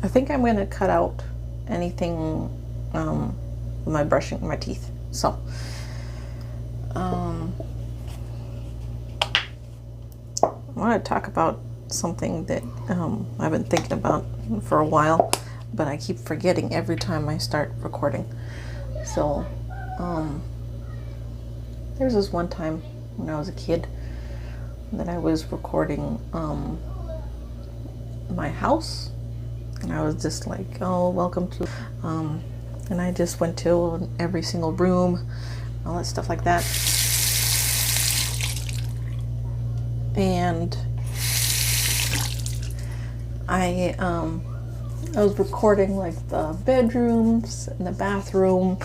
I think I'm going to cut out anything with my brushing my teeth. So, I want to talk about something that I've been thinking about for a while, but I keep forgetting every time I start recording. So, there was this one time when I was a kid that I was recording my house, and I was just like, oh, welcome to, and I just went to every single room, all that stuff like that. And I was recording like the bedrooms and the bathroom,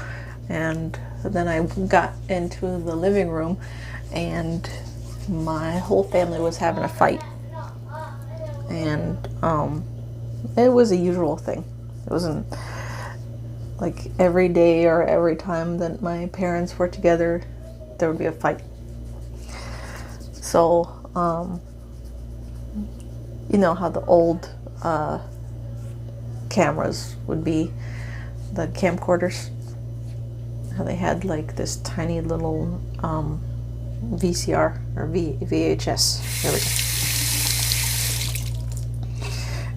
and then I got into the living room, and my whole family was having a fight. And it was a usual thing. It wasn't like every day or every time that my parents were together there would be a fight. So you know how the old cameras would be, the camcorders, how they had like this tiny little VCR or VHS, there we go.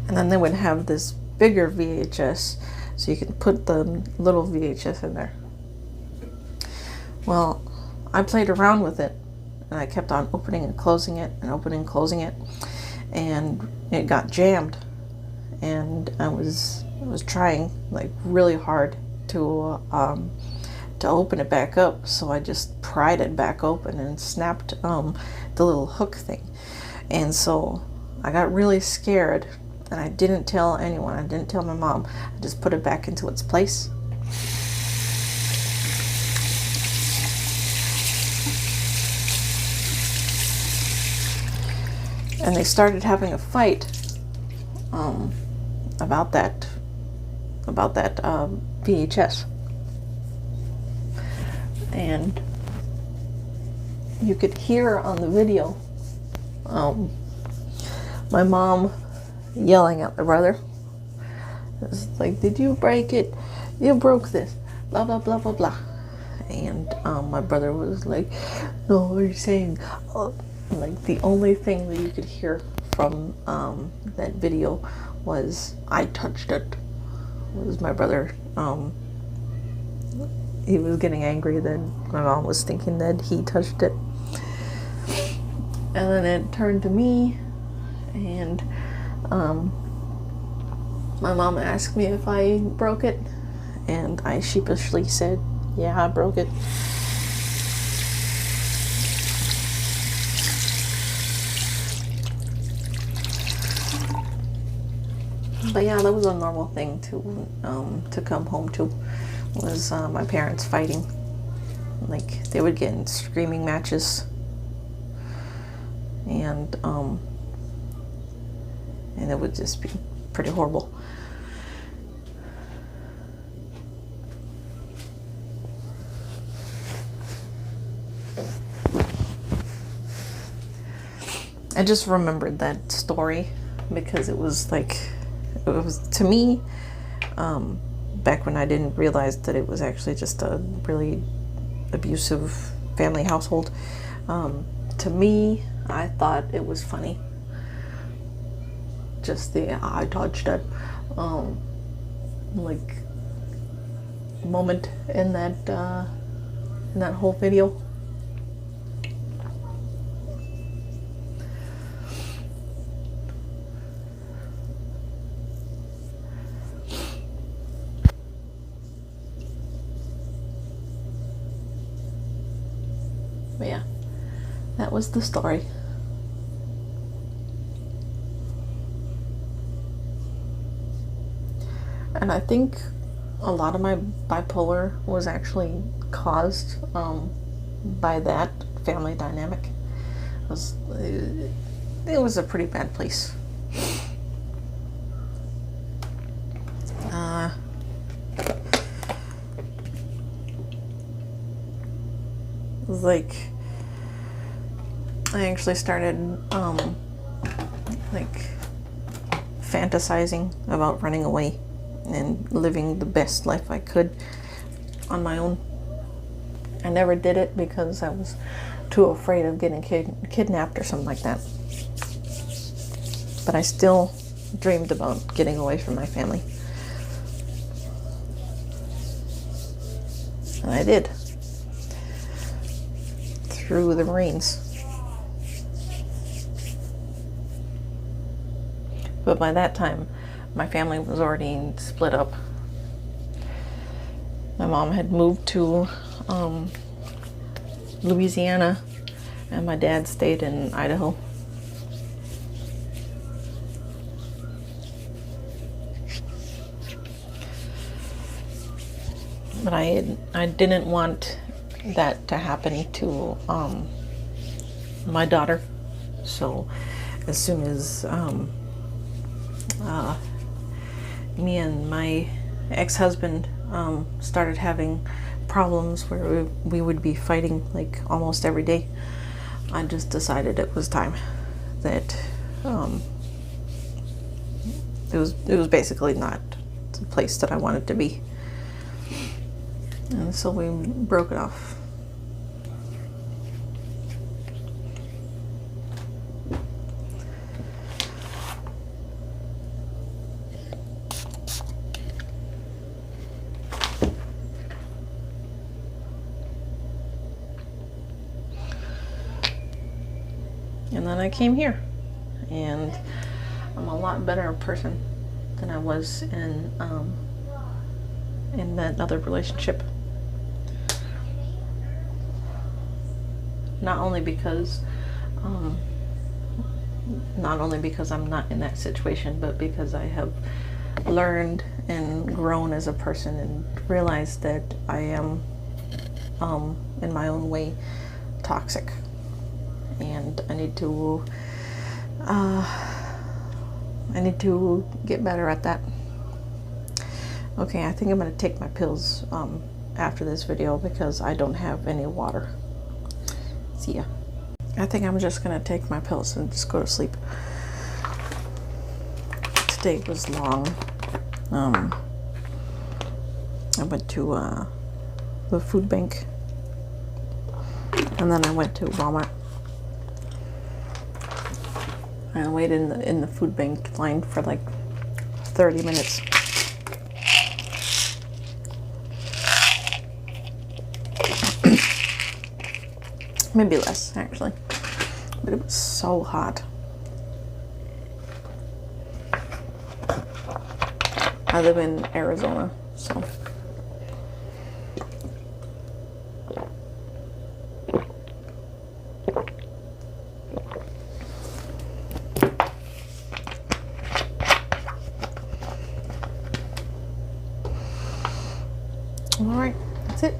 And then they would have this bigger VHS, so you can put the little VHS in there. Well, I played around with it, and I kept on opening and closing it, and opening and closing it, and it got jammed. And I was trying like really hard to open it back up, so I just pried it back open and snapped the little hook thing. And so I got really scared, and I didn't tell anyone. I didn't tell my mom. I just put it back into its place. And they started having a fight about that VHS. And you could hear on the video my mom yelling at my brother. It's like, did you break it? You broke this. Blah, blah, blah, blah, blah. And my brother was like, no, what are you saying? Like, the only thing that you could hear from that video was, I touched it. Was my brother. He was getting angry that my mom was thinking that he touched it. And then it turned to me, and my mom asked me if I broke it, and I sheepishly said, yeah, I broke it. But yeah, that was a normal thing to come home to, was my parents fighting. Like, they would get in screaming matches, and it would just be pretty horrible. I just remembered that story because it was like, it was, to me, back when I didn't realize that it was actually just a really abusive family household, to me, I thought it was funny. Just the I touched it like moment in that whole video. But yeah, that was the story. And I think a lot of my bipolar was actually caused by that family dynamic. It was a pretty bad place. It was like, I actually started like fantasizing about running away and living the best life I could on my own. I never did it because I was too afraid of getting kidnapped or something like that. But I still dreamed about getting away from my family. And I did. Through the Marines. But by that time, my family was already split up. My mom had moved to Louisiana, and my dad stayed in Idaho. But I didn't want that to happen to my daughter. So as soon as me and my ex-husband started having problems where we would be fighting like almost every day, I just decided it was time. That it was basically not the place that I wanted to be. And so we broke it off. And then I came here, and I'm a lot better person than I was in that other relationship. Not only because I'm not in that situation, but because I have learned and grown as a person and realized that I am, in my own way, toxic. And I need to get better at that. Okay, I think I'm going to take my pills after this video because I don't have any water. See ya. I think I'm just going to take my pills and just go to sleep. Today was long. I went to the food bank, and then I went to Walmart. I waited in the food bank line for like 30 minutes. Maybe less, actually. But it was so hot. I live in Arizona, so. All right, that's it.